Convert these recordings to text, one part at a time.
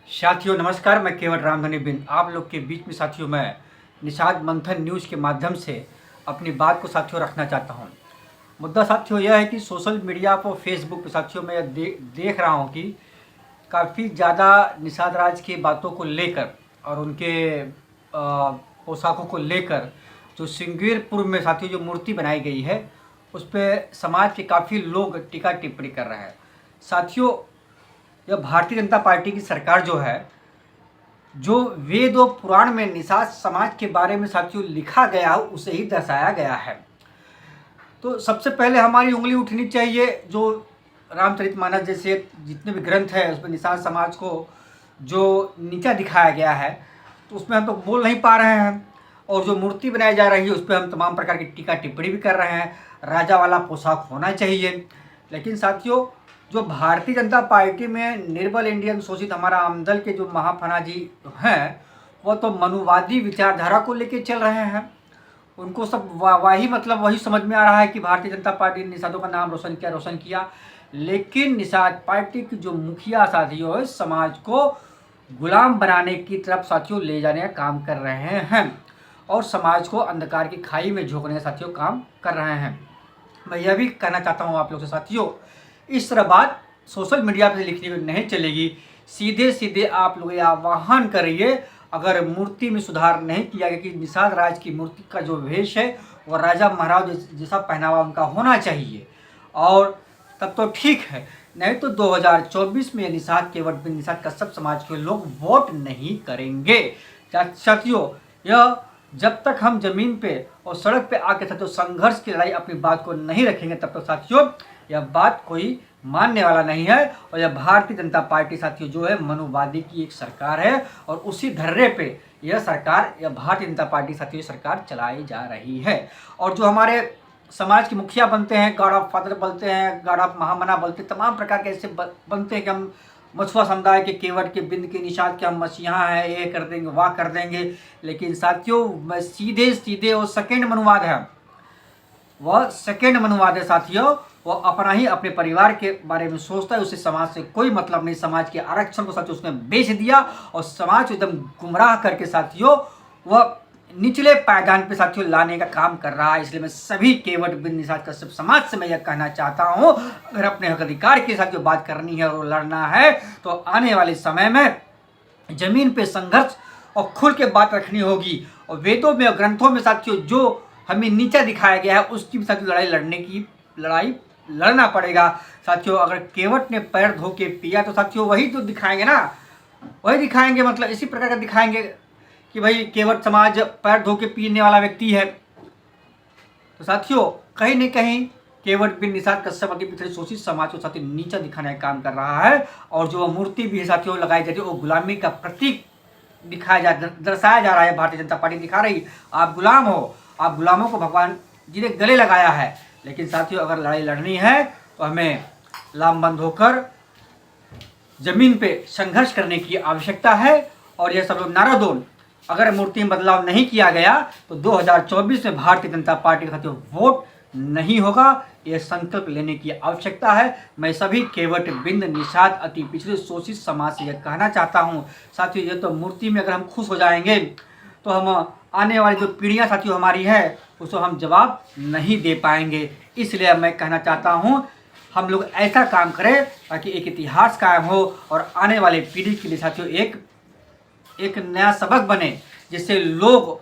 साथियों नमस्कार, मैं केवल रामधनी बिन आप लोग के बीच में साथियों मैं निषाद मंथन न्यूज़ के माध्यम से अपनी बात को साथियों रखना चाहता हूं। मुद्दा साथियों यह है कि सोशल मीडिया पर फेसबुक पर साथियों मैं देख रहा हूं कि काफ़ी ज़्यादा निषाद राज की बातों को लेकर और उनके पोशाकों को लेकर जो सिंगीरपुर में साथियों जो मूर्ति बनाई गई है उस पर समाज के काफ़ी लोग टीका टिप्पणी कर रहे हैं। साथियों यह भारतीय जनता पार्टी की सरकार जो है, जो वेद और पुराण में निषाद समाज के बारे में साथियों लिखा गया है उसे ही दर्शाया गया है। तो सबसे पहले हमारी उंगली उठनी चाहिए। जो रामचरितमानस जैसे जितने भी ग्रंथ है उसमें निषाद समाज को जो नीचा दिखाया गया है तो उसमें हम तो बोल नहीं पा रहे हैं, और जो मूर्ति बनाई जा रही है उस पर हम तमाम प्रकार की टीका टिप्पणी भी कर रहे हैं। राजा वाला पोशाक होना चाहिए, लेकिन साथियों जो भारतीय जनता पार्टी में निर्बल इंडियन शोषित हमारा आमदल के जो महाफना जी हैं वो तो मनुवादी विचारधारा को लेके चल रहे हैं। उनको सब वही मतलब वही समझ में आ रहा है कि भारतीय जनता पार्टी ने निषादों का नाम रोशन किया। लेकिन निषाद पार्टी की जो मुखिया साथियों है समाज को गुलाम बनाने की तरफ साथियों ले जाने का काम कर रहे हैं और समाज को अंधकार की खाई में झोंकने का साथियों काम कर रहे हैं। मैं यह भी कहना चाहता हूँ आप लोग से साथियों, इस तरह बात सोशल मीडिया पर लिखने को नहीं चलेगी। सीधे सीधे आप लोग यह आह्वान करिए, अगर मूर्ति में सुधार नहीं किया गया कि निषाद राज की मूर्ति का जो वेश है वह राजा महाराज जैसा पहनावा उनका होना चाहिए, और तब तो ठीक है। नहीं तो 2024 में निषाद केवट बिन निषाद कश्यप समाज के लोग वोट नहीं करेंगे। साथियों यह जब तक हम जमीन पे और सड़क पे आके साथियों संघर्ष की लड़ाई अपनी बात को नहीं रखेंगे तब तक साथियों यह बात कोई मानने वाला नहीं है। और यह भारतीय जनता पार्टी साथियों जो है मनुवादी की एक सरकार है और उसी धर्रे पे यह सरकार, यह भारतीय जनता पार्टी साथियों सरकार चलाई जा रही है। और जो हमारे समाज के मुखिया बनते हैं, गॉड ऑफ फादर बोलते हैं, गॉड ऑफ महामना बोलते हैं, तमाम प्रकार के ऐसे बनते हैं कि हम मछुआ समुदाय के केवट के बिंद के निषाद के हम मसीहा हैं, ये कर देंगे वाह कर देंगे। लेकिन साथियों सीधे सीधे वो सेकेंड मनुवाद है, वह सेकेंड मनुवाद है साथियों। वो अपना ही अपने परिवार के बारे में सोचता है, उसे समाज से कोई मतलब नहीं। समाज के आरक्षण को साथियों उसने बेच दिया और समाज को एकदम गुमराह करके साथियों वह निचले पायदान पे साथियों लाने का काम कर रहा है। इसलिए मैं सभी केवट बिन निषाद कश्यप समाज से मैं यह कहना चाहता हूँ, अगर अपने हक अधिकार के साथ जो बात करनी है और लड़ना है तो आने वाले समय में जमीन पे संघर्ष और खुल के बात रखनी होगी। और वेदों में और ग्रंथों में साथियों जो हमें नीचा दिखाया गया है उसकी भी साथियों लड़ाई लड़ना पड़ेगा साथियों। अगर केवट ने पैर धो के पिया तो साथियों वही तो दिखाएंगे ना, वही दिखाएंगे, मतलब इसी प्रकार का दिखाएंगे कि भाई केवट समाज पैर धो के पीने वाला व्यक्ति है। तो साथियों कहीं न कहीं केवट बिन निषाद कश्यप के पिछले शोषित समाज को साथियों नीचा दिखाने का काम कर रहा है। और जो मूर्ति भी साथियों लगाई जाती है वो गुलामी का प्रतीक दर्शाया जा रहा है। भारतीय जनता पार्टी दिखा रही आप गुलाम हो, आप गुलामों को भगवान जी ने गले लगाया है। लेकिन साथियों अगर लड़ाई लड़नी है तो हमें लामबंद होकर जमीन पे संघर्ष करने की आवश्यकता है। और यह सब लोग नारादोल, अगर मूर्ति में बदलाव नहीं किया गया तो 2024 में भारतीय जनता पार्टी का वोट नहीं होगा, यह संकल्प लेने की आवश्यकता है। मैं सभी केवट बिंद निषाद अति पिछड़े शोषित समाज से यह कहना चाहता हूँ साथियों, ये तो मूर्ति में अगर हम खुश हो जाएंगे तो हम आने वाली जो पीढ़ियाँ साथियों हमारी है उसको हम जवाब नहीं दे पाएंगे। इसलिए मैं कहना चाहता हूँ हम लोग ऐसा काम करें ताकि एक इतिहास कायम हो और आने वाले पीढ़ी के लिए साथियों एक नया सबक बने, जिससे लोग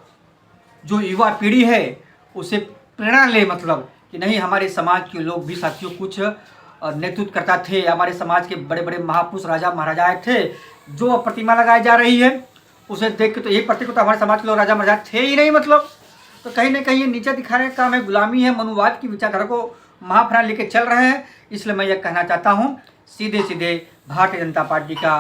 जो युवा पीढ़ी है उसे प्रेरणा ले, मतलब कि नहीं हमारे समाज के लोग भी साथियों कुछ नेतृत्व करता थे। हमारे समाज के बड़े बड़े महापुरुष राजा महाराजाएं थे, जो प्रतिमा लगाई जा रही है उसे देख के तो यही प्रतीक होता हमारे समाज के लोग राजा महाराजा थे ही नहीं। मतलब तो कहीं ना कहीं ये नीचे दिखाने का काम है, गुलामी है, मनुवाद की विचारधारा को महाफना लेके चल रहे हैं। इसलिए मैं यह कहना चाहता हूँ सीधे सीधे भारतीय जनता पार्टी का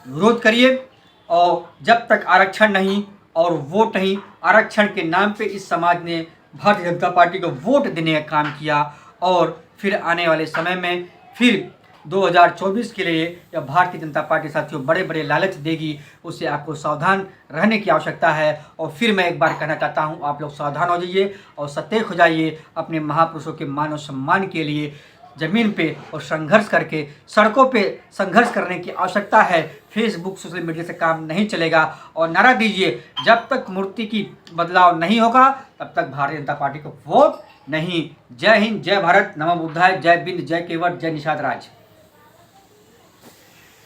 विरोध करिए। और जब तक आरक्षण नहीं और वोट नहीं, आरक्षण के नाम पे इस समाज ने भारतीय जनता पार्टी को वोट देने का काम किया और फिर आने वाले समय में फिर 2024 के लिए यह भारतीय जनता पार्टी साथियों बड़े बड़े लालच देगी, उससे आपको सावधान रहने की आवश्यकता है। और फिर मैं एक बार कहना चाहता हूं आप लोग सावधान हो जाइए और सतर्क हो जाइए अपने महापुरुषों के मान और सम्मान के लिए। ज़मीन पे और संघर्ष करके सड़कों पे संघर्ष करने की आवश्यकता है। फेसबुक सोशल मीडिया से काम नहीं चलेगा। और नारा दीजिए, जब तक मूर्ति की बदलाव नहीं होगा तब तक भारतीय जनता पार्टी को वोट नहीं। जय हिंद, जय भारत, नमो बुद्धाय, जय बिंद, जय केवट, जय निषाद राज।